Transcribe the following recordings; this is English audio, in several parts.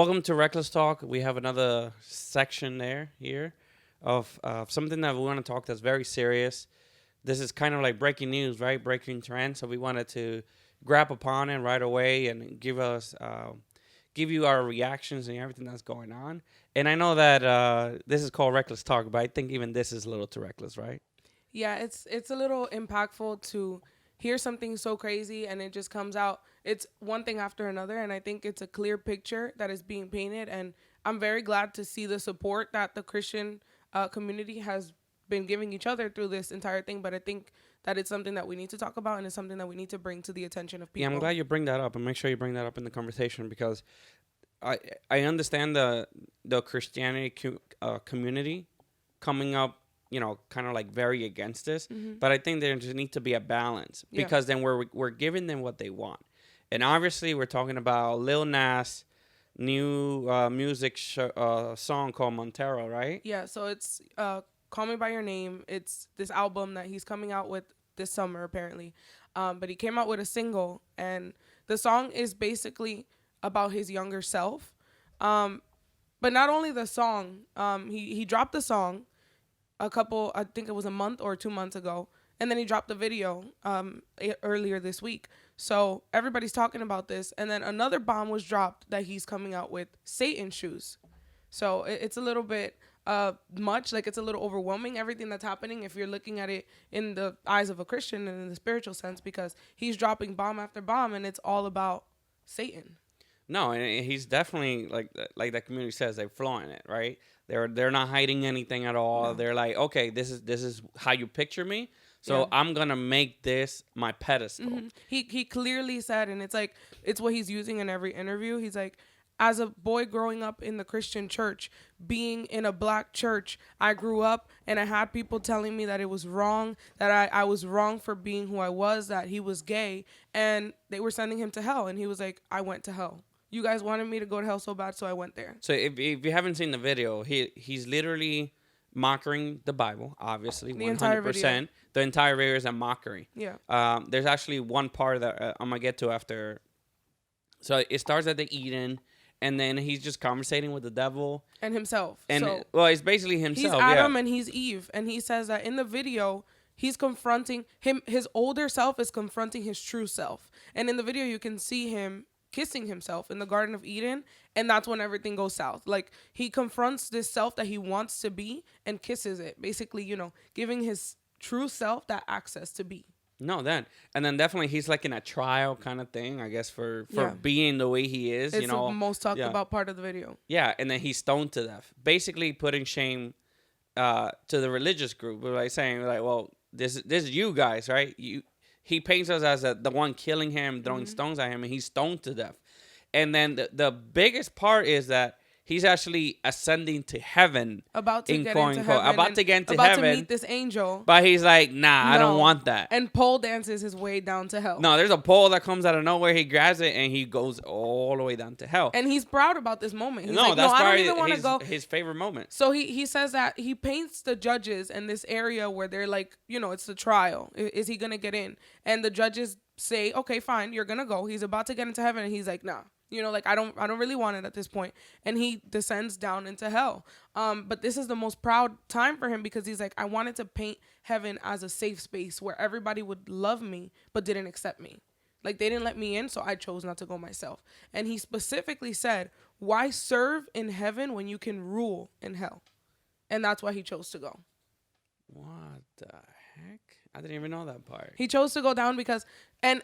Welcome to Reckless Talk. We have another section here of something that we want to talk that's very serious. This is kind of like breaking news, right? Breaking trend. So we wanted to grab upon it right away and give you our reactions and everything that's going on. And I know that this is called Reckless Talk, but I think even this is a little too reckless, right? Yeah, it's a little impactful to hear something so crazy and it just comes out. It's one thing after another, and I think it's a clear picture that is being painted. And I'm very glad to see the support that the Christian community has been giving each other through this entire thing. But I think that it's something that we need to talk about, and it's something that we need to bring to the attention of Yeah, I'm people. glad you bring that up, and make sure you bring that up in the conversation because I understand the Christianity community coming up, kind of like very against this. But I think there just needs to be a balance Yeah. because then we're giving them what they want, and obviously we're talking about Lil Nas new song called Montero, right? Yeah, so it's Call Me By Your Name. It's this album that he's coming out with this summer, apparently. But he came out with a single, and the song is basically about his younger self. But not only the song, he dropped the song I think it was a month or 2 months ago, and then he dropped the video earlier this week. So everybody's talking about this, and then another bomb was dropped that he's coming out with Satan shoes. So it's a little bit much, like it's a little overwhelming, everything that's happening if you're looking at it in the eyes of a Christian and in the spiritual sense, because he's dropping bomb after bomb and it's all about Satan. No, and he's definitely like that community says they're flaunting it, right? They're not hiding anything at all. No. They're like, okay, this is how you picture me, so Yeah. I'm gonna make this my pedestal. He clearly said, and it's what he's using in every interview. He's like, as a boy growing up in the Christian church, being in a black church, I grew up and I had people telling me that it was wrong, that I was wrong for being who I was, that he was gay, and they were sending him to hell. And he was like, I went to hell. You guys wanted me to go to hell so bad, so I went there. So if you haven't seen the video, he's literally mocking the Bible, obviously, The entire video. 100%. The entire video is a mockery. Yeah. There's actually one part that I'm gonna get to after. So it starts at the Eden, and then he's just conversating with the devil, And himself. and So well, it's basically himself. he's Adam yeah. and he's Eve, and he says that in the video he's confronting him. His older self is confronting his true self, and in the video you can see him kissing himself in the Garden of Eden, and that's when everything goes south. Like he confronts this self that he wants to be and kisses it, basically, giving his true self that access to be. No, and then definitely he's like in a trial kind of thing, I guess, for Yeah. being the way he is. It's the most talked yeah. about part of the video. Yeah, and then he's stoned to death, basically putting shame to the religious group, by saying like, well, this is you guys, right? He paints us as the one killing him, throwing stones at him, and he's stoned to death. And then the biggest part is that he's actually ascending to heaven. About to in get quote, into unquote, heaven. about to get into about heaven. to meet this angel. But he's like, nah, I don't No. want that. And pole dances his way down to hell. No, there's a pole that comes out of nowhere. He grabs it and he goes all the way down to hell. And he's proud about this moment. He's no, like, that's I don't probably even want to go. his favorite moment. So he says that he paints the judges in this area where they're like, it's the trial. Is he going to get in? And the judges say, okay, fine, you're going to go. He's about to get into heaven. And he's like, nah. Like I don't really want it at this point. And he descends down into hell. But this is the most proud time for him because he's like, I wanted to paint heaven as a safe space where everybody would love me but didn't accept me. Like they didn't let me in, so I chose not to go myself. And he specifically said, why serve in heaven when you can rule in hell? And that's why he chose to go. What the heck? I didn't even know that part. He chose to go down because, and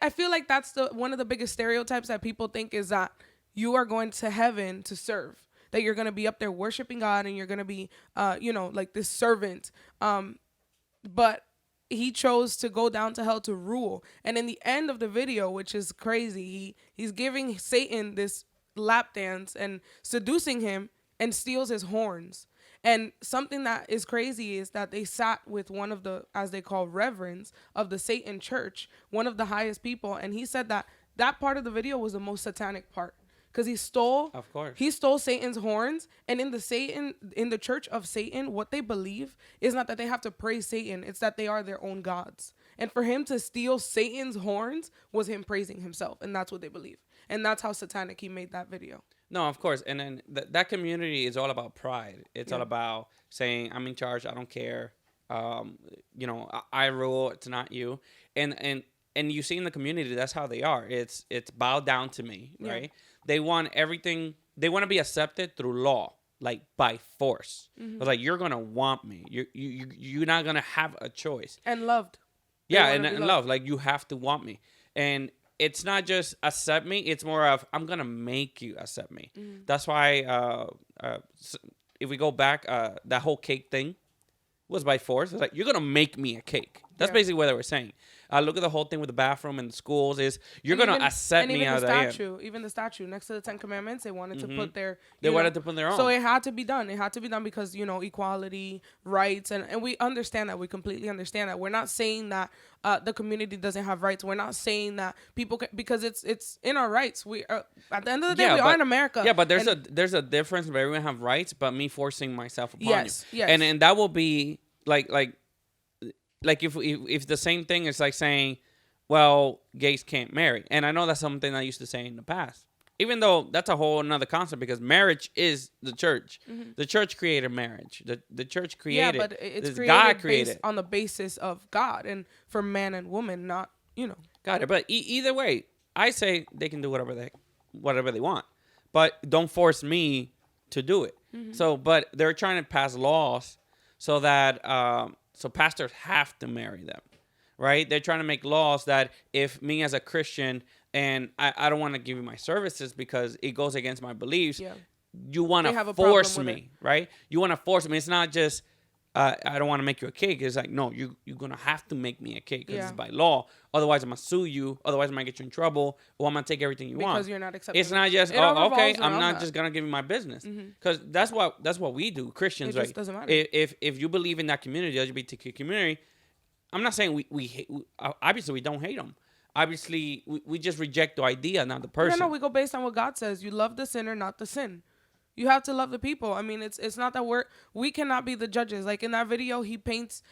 I feel like that's one of the biggest stereotypes that people think is that you are going to heaven to serve, that you're going to be up there worshiping God and you're going to be, like this servant. But he chose to go down to hell to rule. And in the end of the video, which is crazy, he's giving Satan this lap dance and seducing him and steals his horns. And something that is crazy is that they sat with one of the, as they call, reverends of the Satan church, one of the highest people. And he said that part of the video was the most satanic part. Because Of course. he stole Satan's horns. And in the church of Satan, what they believe is not that they have to praise Satan. It's that they are their own gods. And for him to steal Satan's horns was him praising himself. And that's what they believe. And that's how satanic he made that video. No, of course. And then that community is all about pride. It's all Yeah. about saying, I'm in charge. I don't care. I rule. It's not you. And you see in the community, that's how they are. It's bow down to me, Yeah. right? They want everything. They want to be accepted through law, like by force. It's like, you're gonna want me. You're not gonna have a choice. And loved. They Yeah, wanna and, be and loved. love. Like, you have to want me. And it's not just accept me. It's more of, I'm going to make you accept me. That's why if we go back, that whole cake thing was by force. It's like, you're going to make me a cake. That's Yeah. basically what they were saying. Look at the whole thing with the bathroom and the schools is, you're going to accept me even as the I am. statue, even the statue next to the Ten Commandments, they wanted to put their. They wanted to put their own. So it had to be done. It had to be done because equality, rights, and we understand that. We completely understand that. We're not saying that the community doesn't have rights. We're not saying that people can, because it's in our rights. We at the end of the day, we are in America. Yeah, but there's a difference where everyone have rights, but me forcing myself upon you. Yes. And that will be like if the same thing is like saying, well, gays can't marry. And I know that's something I used to say in the past. Even though that's a whole another concept, because marriage is the church. The church created marriage. The church created. Yeah, but it's created, God created based on the basis of God and for man and woman, not Got it. But either way, I say they can do whatever they want, but don't force me to do it. So, but they're trying to pass laws so that so pastors have to marry them, right? They're trying to make laws that if me as a Christian and I don't want to give you my services because it goes against my beliefs, you want to force me, right? You want to force me. It's not just I don't want to make you a cake. It's like, no, you're going to have to make me a cake because it's by law. Otherwise, I'm going to sue you. Otherwise, I might get you in trouble. Or I'm going to take everything you want. Because you're not accepting. It's not just, okay, I'm not just going to give you my business. Because that's what we do, Christians, it right? just doesn't matter. If you believe in that community, LGBTQ community, I'm not saying we hate, obviously we don't hate them. Obviously, we just reject the idea, not the person. No, we go based on what God says. You love the sinner, not the sin. You have to love the people. I mean, it's not that we cannot be the judges. Like in that video, he paints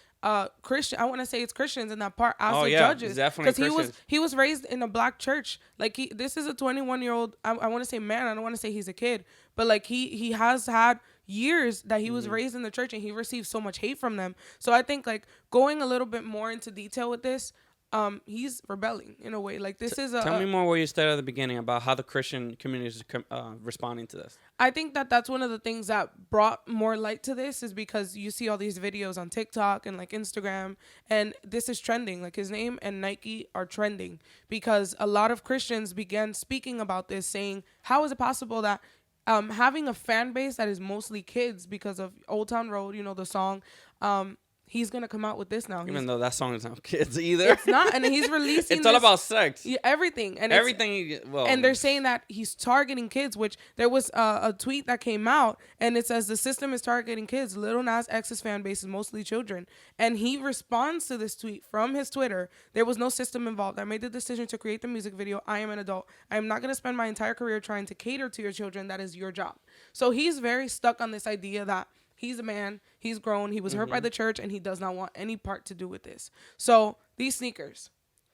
Christian. I want to say it's Christians in that part as the judges. Definitely because he was raised in a black church. Like this is a 21-year-old. I want to say man. I don't want to say he's a kid, but like he has had years that he was raised in the church and he received so much hate from them. So I think like going a little bit more into detail with this. He's rebelling in a way. Like this is Tell me more where you started at the beginning about how the Christian community is responding to this. I think that's one of the things that brought more light to this is because you see all these videos on TikTok and like Instagram, and this is trending. Like his name and Nike are trending because a lot of Christians began speaking about this, saying, how is it possible that having a fan base that is mostly kids because of Old Town Road, the song, he's going to come out with this now. Even though that song is not kids either. It's not. And he's releasing It's all about sex. Yeah, everything. And everything. Well, and they're saying that he's targeting kids, which there was a tweet that came out and it says the system is targeting kids. LilnasX's fan base is mostly children. And he responds to this tweet from his Twitter. There was no system involved. I made the decision to create the music video. I am an adult. I am not going to spend my entire career trying to cater to your children. That is your job. So he's very stuck on this idea that he's a man, he's grown, he was hurt by the church, and he does not want any part to do with this. So these sneakers.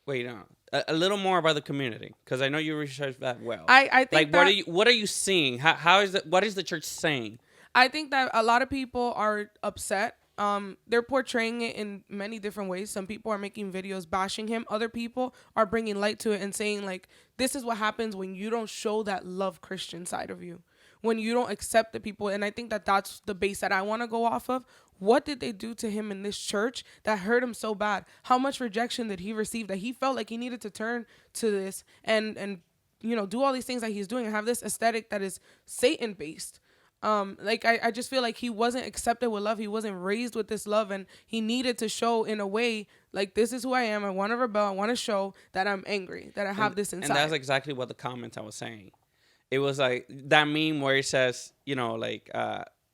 Wait, no, a little more about the community, because I know you researched that well. I think like what are you seeing? How is what is the church saying? I think that a lot of people are upset. They're portraying it in many different ways. Some people are making videos bashing him. Other people are bringing light to it and saying like, this is what happens when you don't show that love Christian side of you. When you don't accept the people. And I think that that's the base that I want to go off of. What did they do to him in this church that hurt him so bad? How much rejection did he receive that he felt like he needed to turn to this and do all these things that he's doing and have this aesthetic that is Satan based? I just feel like he wasn't accepted with love. He wasn't raised with this love, and he needed to show in a way like, this is who I am. I want to rebel. I want to show that I'm angry, that I have this inside. And that's exactly what the comments I was saying. It was like that meme where it says,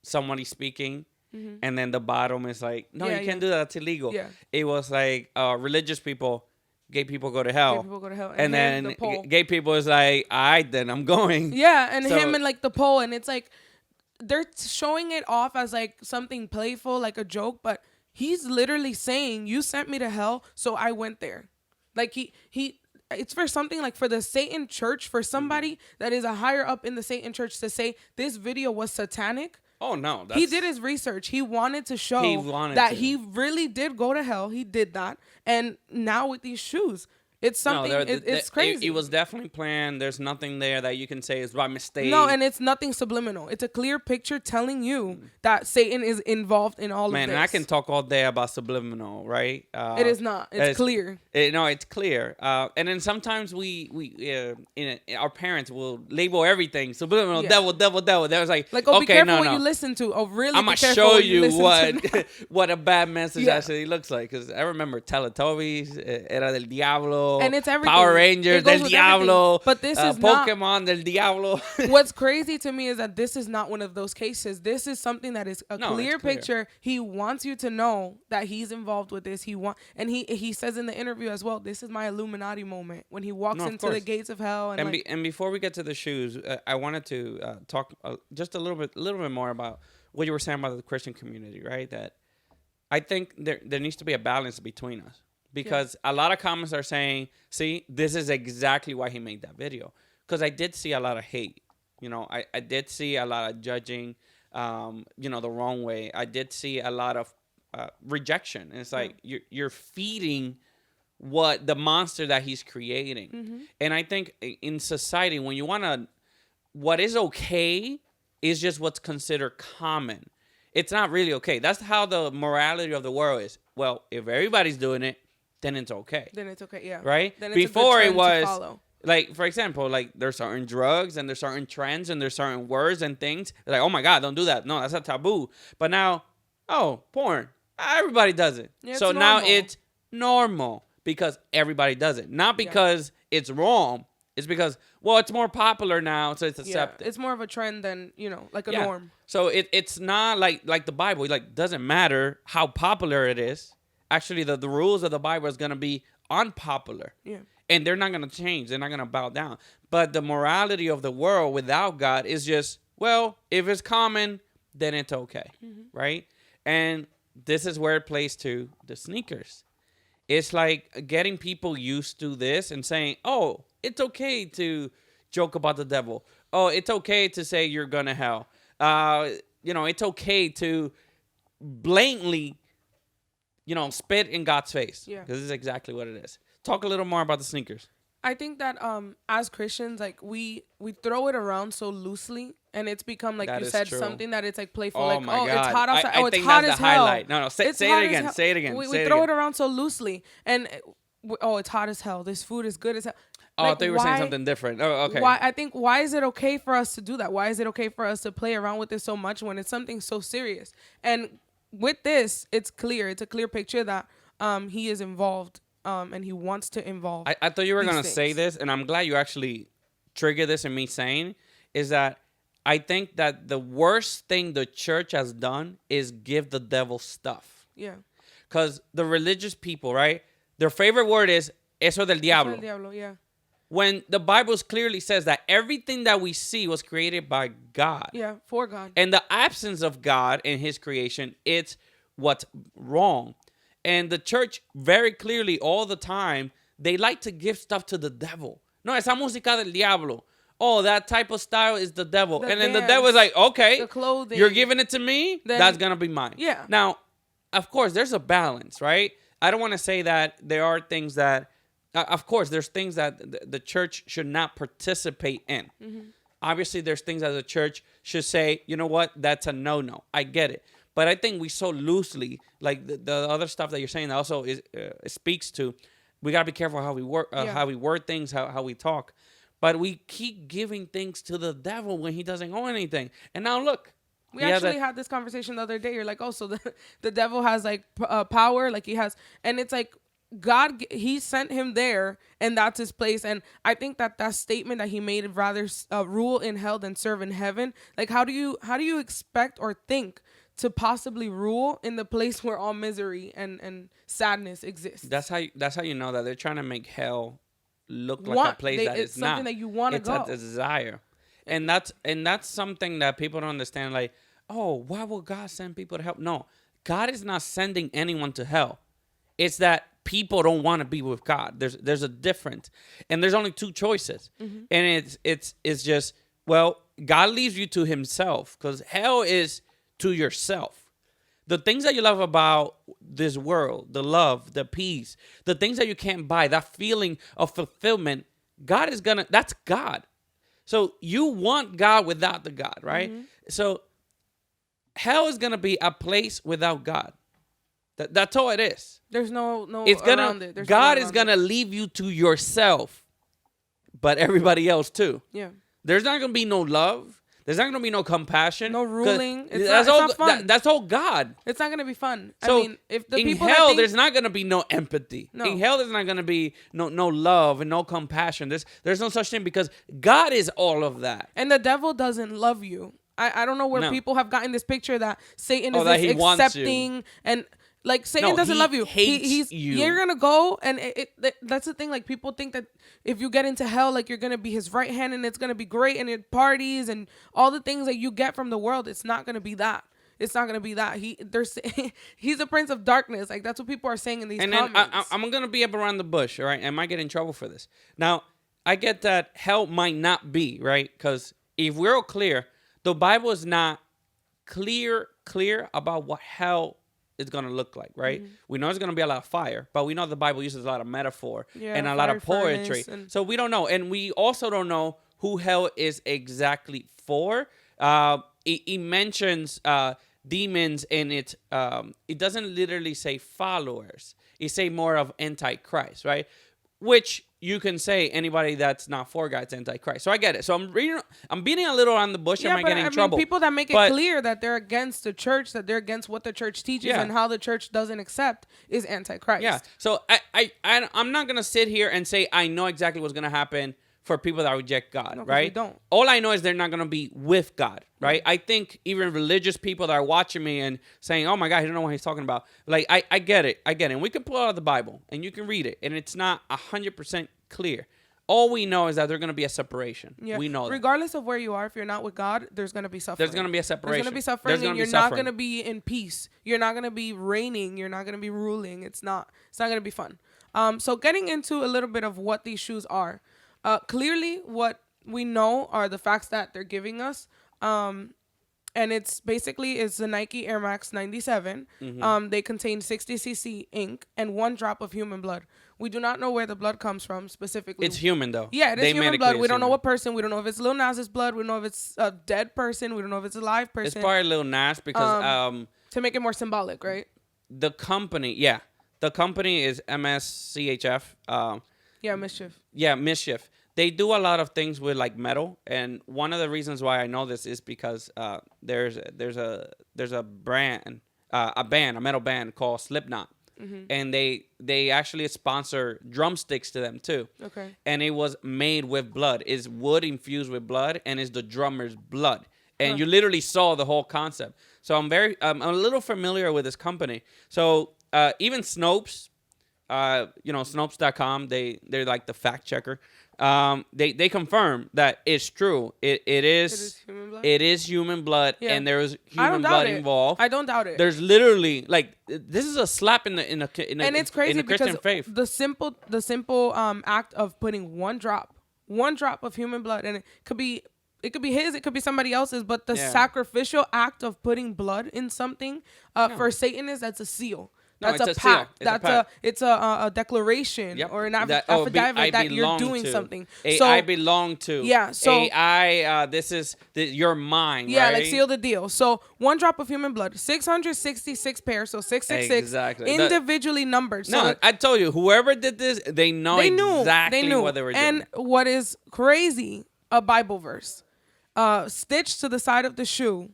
somebody speaking, and then the bottom is like, no, you can't do that. That's illegal. Yeah. It was like religious people, gay people go to hell. Gay people go to hell. And then gay people is like, all right, then I'm going. Yeah, and him and like the pole. And it's like, they're showing it off as like something playful, like a joke. But he's literally saying, you sent me to hell, so I went there. Like he it's for something like for the Satan church, for somebody that is a higher up in the Satan church to say this video was satanic. Oh no, He did his research. He wanted to show he really did go to hell. He did that. And now with these shoes, it's something, it's crazy. It was definitely planned. There's nothing there that you can say is by mistake. No, and it's nothing subliminal. It's a clear picture telling you that Satan is involved in all of this. Man, I can talk all day about subliminal, right? It is not. It's clear. No, it's clear. And then sometimes our parents will label everything subliminal, devil. There's like, oh, okay, be careful what you listen to. Oh, really? I'm gonna show you what a bad message actually looks like. Because I remember Teletubbies, Era del Diablo, and it's everything. Power Rangers del Diablo, but this is Pokemon del Diablo. What's crazy to me is that this is not one of those cases. This is something that is a clear picture. He wants you to know that he's involved with this. And he says in the interview as well, this is my Illuminati moment when he walks into the gates of hell. And before we get to the shoes, I wanted to talk just a little bit more about what you were saying about the Christian community, right? That I think there needs to be a balance between us. Because a lot of comments are saying, see, this is exactly why he made that video. Because I did see a lot of hate. I did see a lot of judging, the wrong way. I did see a lot of rejection. And it's like you're feeding what the monster that he's creating. Mm-hmm. And I think in society, when you want to, what is okay is just what's considered common. It's not really okay. That's how the morality of the world is. Well, if everybody's doing it, then it's okay. Yeah. Right? Then it's Before a good it was to follow. Like, for example, like there's certain drugs and there's certain trends and there's certain words and things. Like, oh my God, don't do that. No, that's a taboo. But now, porn. Everybody does it. Yeah, so now it's normal because everybody does it. Not because it's wrong. It's because, it's more popular now, so it's accepted. It's more of a trend than, like a norm. So it's not like the Bible. It doesn't matter how popular it is. Actually, the rules of the Bible is going to be unpopular. Yeah. And they're not going to change. They're not going to bow down. But the morality of the world without God is just, if it's common, then it's okay. Mm-hmm. Right? And this is where it plays to the sneakers. It's like getting people used to this and saying, oh, it's okay to joke about the devil. Oh, it's okay to say you're going to hell. It's okay to blatantly spit in God's face. Yeah. Because this is exactly what it is. Talk a little more about the sneakers. I think that as Christians, like we throw it around so loosely, and it's become, like you said, something that it's like playful. Oh, like, my God. It's hot outside. I it's think hot that's as the hell. Highlight. No, say it again. Say it again. We throw it around so loosely, and it's hot as hell. This food is good as hell. I thought you were saying something different. Oh, okay. Why is it okay for us to do that? Why is it okay for us to play around with this so much when it's something so serious? And with this, it's clear. It's a clear picture that he is involved, and he wants to involve. I thought you were going to say this, and I'm glad you actually triggered this in me saying, is that I think that the worst thing the church has done is give the devil stuff. Yeah. Because the religious people, right, their favorite word is eso del diablo. Eso del diablo, yeah. When the Bible clearly says that everything that we see was created by God. Yeah, for God. And the absence of God in his creation, it's what's wrong. And the church very clearly all the time, they like to give stuff to the devil. No, esa música del diablo. Oh, that type of style is the devil. And then the devil is like, okay, the clothing, you're giving it to me, then that's going to be mine. Yeah. Now, of course, there's a balance, right? I don't want to say that there are things that, of course, there's things that the church should not participate in. Mm-hmm. Obviously, there's things that the church should say, you know what, that's a no-no. I get it. But I think we so loosely, like the other stuff that you're saying also speaks to, we got to be careful how we work, how we word things, how we talk. But we keep giving things to the devil when he doesn't own anything. And now look. We actually had this conversation the other day. You're like, oh, so the devil has like power, like he has. And it's like God, he sent him there and that's his place. And I think that statement that he made of rather rule in hell than serve in heaven. Like, how do you expect or think to possibly rule in the place where all misery and sadness exists? That's how you know that they're trying to make hell look like a place that it's not. Something that you want to go. It's a desire. And that's something that people don't understand. Like, oh, why will God send people to hell? No, God is not sending anyone to hell. It's that people don't want to be with God. There's a difference, and there's only two choices, and it's just, well, God leaves you to Himself, because hell is to yourself. The things that you love about this world, the love, the peace, the things that you can't buy, that feeling of fulfillment, that's God. So you want God without the God, right? So hell is gonna be a place without God. That's all it is. There's no It's gonna around it. There's God no is around gonna it. leave you to yourself, but everybody else too. Yeah. There's not gonna be no love. There's not gonna be no compassion. No ruling. That's not fun. That's all God. It's not gonna be fun. So I mean, if the in people hell, there's not gonna be no empathy. No. In hell, there's not gonna be no love and no compassion. There's no such thing, because God is all of that. and the devil doesn't love you. I don't know where No. people have gotten this picture that Satan Oh, is that this he wants you. accepting and. Like, Satan No, doesn't he love you. hates you. You're gonna go, and that's the thing. Like, people think that if you get into hell, like, you're gonna be his right hand, and it's gonna be great, and it parties and all the things that you get from the world. It's not gonna be that. It's not gonna be that. He's the prince of darkness. Like, that's what people are saying in these comments. Then I'm gonna be up around the bush. All right, I might get in trouble for this. Now, I get that hell might not be right, because if we're all clear, the Bible is not clear about what hell is going to look like, right? We know it's going to be a lot of fire, but we know the Bible uses a lot of metaphor and a lot of poetry. So we don't know. And we also don't know who hell is exactly for. It mentions demons, and it doesn't literally say followers. It say more of antichrist, right? Which you can say anybody that's not for God's antichrist. So I get it. So I'm beating a little on the bush. Yeah, I might get in trouble. People that make it clear that they're against the church, that they're against what the church teaches and how the church doesn't accept, is antichrist. Yeah. So I'm not gonna sit here and say I know exactly what's gonna happen for people that reject God, right? We don't. All I know is they're not going to be with God, right? I think even religious people that are watching me and saying, oh my God, he don't know what he's talking about. Like, I get it. And we can pull out the Bible and you can read it, and it's not 100% clear. All we know is that there's going to be a separation. Yeah. We know that. Regardless of where you are, if you're not with God, there's going to be suffering. There's going to be a separation. There's going to be suffering, and you're not going to be in peace. You're not going to be reigning. You're not going to be ruling. It's not going to be fun. So getting into a little bit of what these shoes are. Clearly, what we know are the facts that they're giving us. And it's basically the Nike Air Max 97. They contain 60cc ink and 1 drop of human blood. We do not know where the blood comes from specifically. It's human, though. Yeah, it is human blood. We don't know what person. We don't know if it's Lil Nas's blood. We don't know if it's a dead person. We don't know if it's a live person. It's probably Lil Nas because... to make it more symbolic, right? The company is MSCHF. MSCHF. Yeah, MSCHF. They do a lot of things with like metal, and one of the reasons why I know this is because there's a metal band called Slipknot, and they actually sponsor drumsticks to them too. Okay. And it was made with blood. It's wood infused with blood, and it's the drummer's blood. And you literally saw the whole concept. So I'm a little familiar with this company. So even Snopes, Snopes.com, they're like the fact checker. They confirm that it's true. It is human blood. It is human blood, and there is human blood involved. I don't doubt it. There's literally like this is a slap in the and it's crazy in the Christian faith. The simple act of putting one drop of human blood, and it could be his, it could be somebody else's, but the sacrificial act of putting blood in something for Satan that's a seal. That's a pact. It's a declaration or an affidavit that you're doing something. So I belong to. Yeah. So this is your mind. Yeah, right? like seal the deal. So 1 drop of human blood, 666 pairs, so 666 exactly individually numbered. So I told you, whoever did this, they knew exactly what they were doing. And what is crazy, a Bible verse, stitched to the side of the shoe,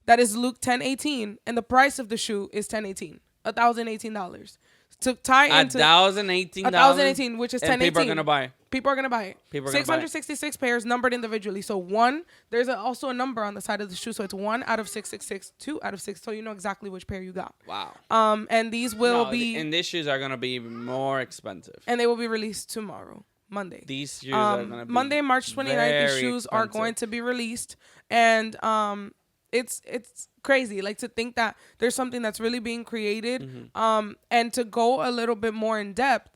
that is Luke 10:18, and the price of the shoe is $1,018. $1,018 to tie into $1,018, which is $1,018. People are gonna buy it. People are gonna buy it. 666 pairs numbered individually. So there's also a number on the side of the shoe. So it's 1 out of 666, 2 out of 6. So you know exactly which pair you got. Wow. And these will be. And these shoes are gonna be even more expensive. And they will be released tomorrow, Monday. These shoes are gonna be Monday, March 29th. These shoes are going to be released, and it's crazy, like, to think that there's something that's really being created. Mm-hmm. And to go a little bit more in depth,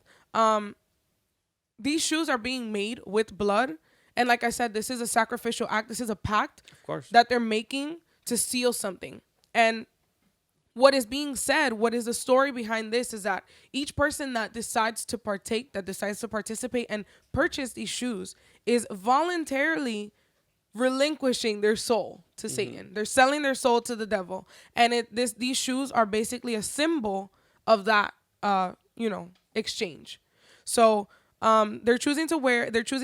these shoes are being made with blood, and like I said, this is a sacrificial act. This is a pact Of course. that they're making to seal something. And what is being said, what is the story behind this, is that each person that decides to partake, that decides to participate and purchase these shoes, is voluntarily relinquishing their soul to Satan. They're selling their soul to the devil. And these shoes are basically a symbol of that exchange. So they're choosing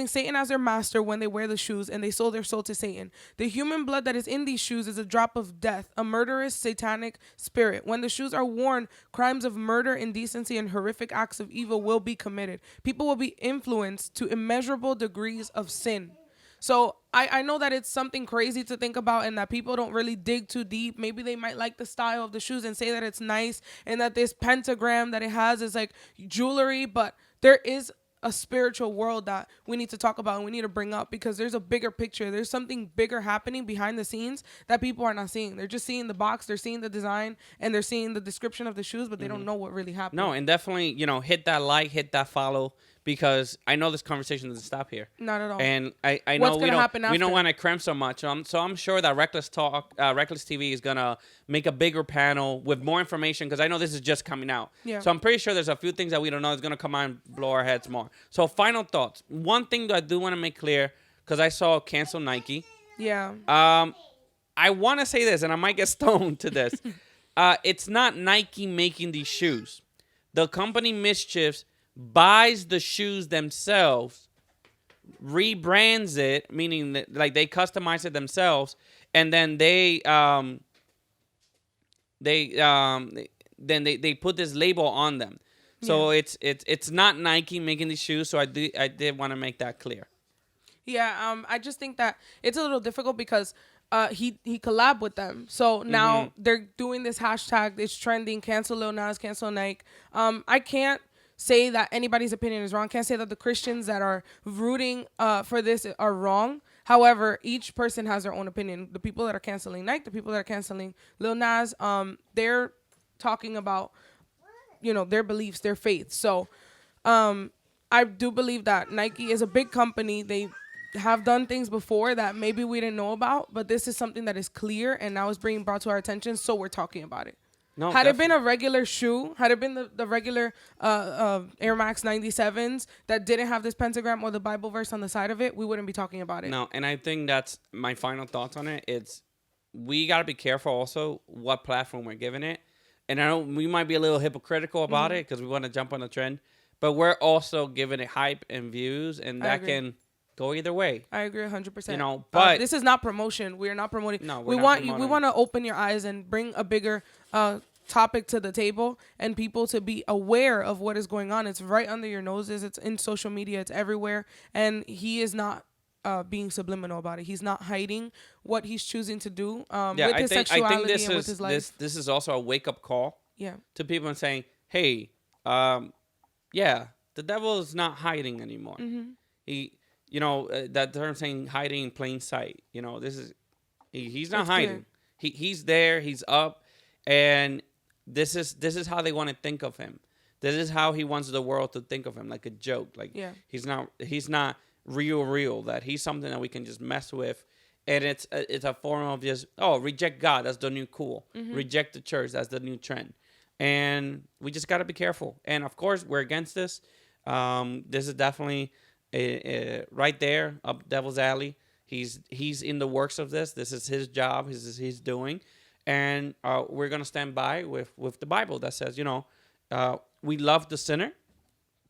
Satan as their master when they wear the shoes, and they sold their soul to Satan. The human blood that is in these shoes is a drop of death, a murderous satanic spirit. When the shoes are worn, crimes of murder, indecency, and horrific acts of evil will be committed. People will be influenced to immeasurable degrees of sin. So I know that it's something crazy to think about, and that people don't really dig too deep. Maybe they might like the style of the shoes and say that it's nice, and that this pentagram that it has is like jewelry, but there is a spiritual world that we need to talk about and we need to bring up, because there's a bigger picture. There's something bigger happening behind the scenes that people are not seeing. They're just seeing the box, they're seeing the design, and they're seeing the description of the shoes, but they don't know what really happened. No, and definitely, hit that like, hit that follow, because I know this conversation doesn't stop here. Not at all. And I What's know gonna happen we don't after? want to cramp so much. So I'm sure that Reckless TV is gonna make a bigger panel with more information, because I know this is just coming out. Yeah. So I'm pretty sure there's a few things that we don't know that's gonna come out and blow our heads more. So final thoughts. One thing that I do want to make clear, because I saw cancel Nike. Yeah. I want to say this, and I might get stoned to this. It's not Nike making these shoes. The company MSCHF buys the shoes themselves, rebrands it, meaning that like they customize it themselves, and then they put this label on them. So it's not Nike making these shoes. So I did want to make that clear. Yeah, I just think that it's a little difficult because he collabed with them. So now they're doing this hashtag, it's trending, cancel Lil Nas, cancel Nike. I can't say that anybody's opinion is wrong. Can't say that the Christians that are rooting for this are wrong. However, each person has their own opinion. The people that are canceling Nike, the people that are canceling Lil Nas, they're talking about, their beliefs, their faith. So I do believe that Nike is a big company. They have done things before that maybe we didn't know about, but this is something that is clear and now is being brought to our attention, so we're talking about it. No, had it been a regular shoe, had it been the regular Air Max 97s that didn't have this pentagram or the Bible verse on the side of it, we wouldn't be talking about it. No, and I think that's my final thoughts on it. It's we got to be careful also what platform we're giving it. And I know we might be a little hypocritical about it because we want to jump on the trend, but we're also giving it hype and views, and that can go either way. I agree 100%. But this is not promotion. We are not promoting. No, we want you. We want to open your eyes and bring a bigger topic to the table, and people to be aware of what is going on. It's right under your noses. It's in social media. It's everywhere, and he is not being subliminal about it. He's not hiding what he's choosing to do with his sexuality and with his life. This is also a wake up call. Yeah. To people and saying, hey, the devil is not hiding anymore. He, that term saying hiding in plain sight. This is he's not hiding. He's there. He's up, and this is how they want to think of him. This is how he wants the world to think of him, like a joke. Like he's not real. That he's something that we can just mess with, and it's a form of just reject God. That's the new cool. Reject the church. That's the new trend. And we just got to be careful. And of course, we're against this. This is definitely right there up Devil's Alley. He's in the works of this. This is his job. He's doing, and we're gonna stand by with the Bible that says, we love the sinner,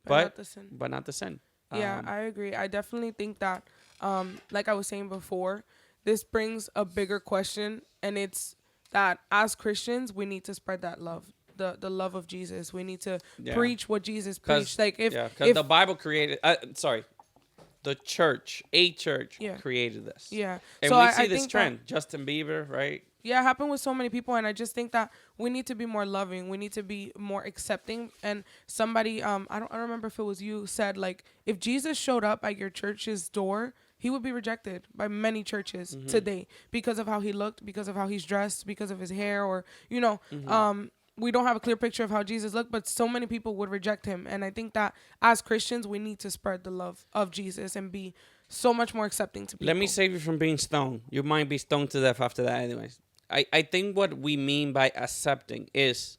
but not the sin. Yeah, I agree. I definitely think that, like I was saying before, this brings a bigger question, and it's that as Christians, we need to spread that love. The love of Jesus. We need to preach what Jesus preached. Like if the Bible created, the church, created this. Yeah. And so we I see this think trend. Justin Bieber, right? Yeah, it happened with so many people, and I just think that we need to be more loving. We need to be more accepting. And somebody, I don't remember if it was you, said like, if Jesus showed up at your church's door, he would be rejected by many churches today because of how he looked, because of how he's dressed, because of his hair, or, you know, we don't have a clear picture of how Jesus looked, but so many people would reject him. And I think that as Christians, we need to spread the love of Jesus and be so much more accepting to people. Let me save you from being stoned. You might be stoned to death after that anyways. I think what we mean by accepting is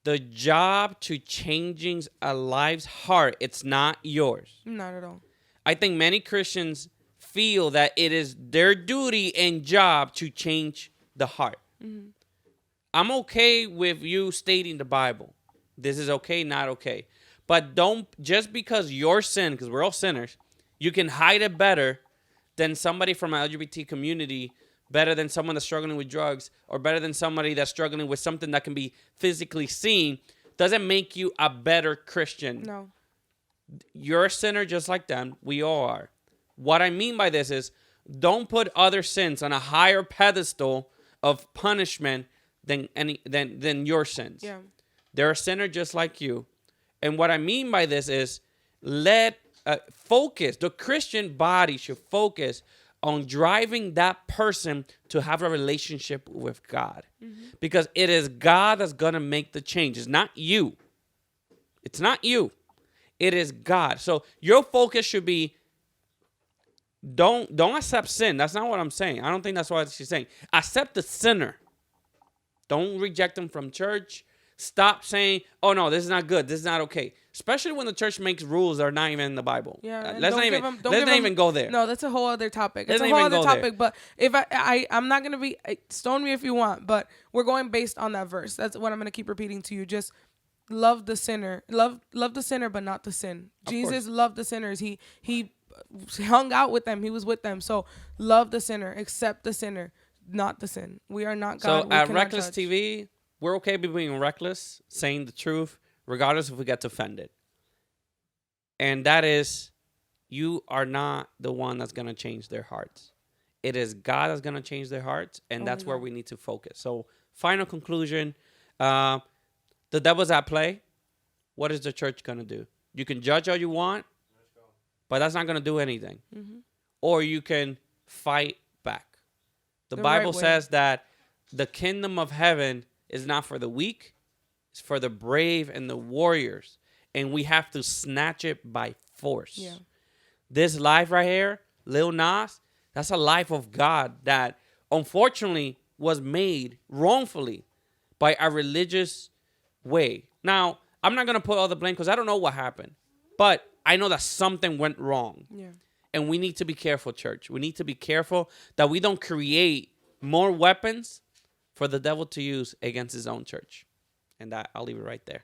the job to changing a life's heart. It's not yours. Not at all. I think many Christians feel that it is their duty and job to change the heart. I'm okay with you stating the Bible. This is okay, not okay. But don't, just because your sin, because we're all sinners, you can hide it better than somebody from an LGBT community, better than someone that's struggling with drugs, or better than somebody that's struggling with something that can be physically seen, doesn't make you a better Christian. No. You're a sinner just like them. We all are. What I mean by this is, don't put other sins on a higher pedestal of punishment than your sins. Yeah. They're a sinner just like you. And what I mean by this is, let focus. The Christian body should focus on driving that person to have a relationship with God. Because it is God that's going to make the change. It's not you. It's not you. It is God. So your focus should be, don't accept sin. That's not what I'm saying. I don't think that's what she's saying. Accept the sinner. Don't reject them from church. Stop saying, oh, no, this is not good. This is not okay. Especially when the church makes rules that are not even in the Bible. Yeah, Let's not even go there. No, that's a whole other topic. It's Let's a whole not even other go topic. But if I'm not going to be, stone me if you want, but we're going based on that verse. That's what I'm going to keep repeating to you. Just love the sinner. Love the sinner, but not the sin. Jesus loved the sinners. He hung out with them. He was with them. So love the sinner. Accept the sinner, not the sin. We are not God. So at Reckless TV, we're okay with being reckless, saying the truth, regardless if we get offended. And that is, you are not the one that's going to change their hearts. It is God that's going to change their hearts, and that's where we need to focus. So final conclusion, the devil's at play. What is the church going to do? You can judge all you want, but that's not going to do anything. Or you can fight back. The Bible says that the kingdom of heaven is not for the weak, it's for the brave and the warriors. And we have to snatch it by force. Yeah. This life right here, Lil Nas, that's a life of God that unfortunately was made wrongfully by a religious way. Now, I'm not going to put all the blame because I don't know what happened. But I know that something went wrong. Yeah. And we need to be careful, church. We need to be careful that we don't create more weapons for the devil to use against his own church. And that, I'll leave it right there.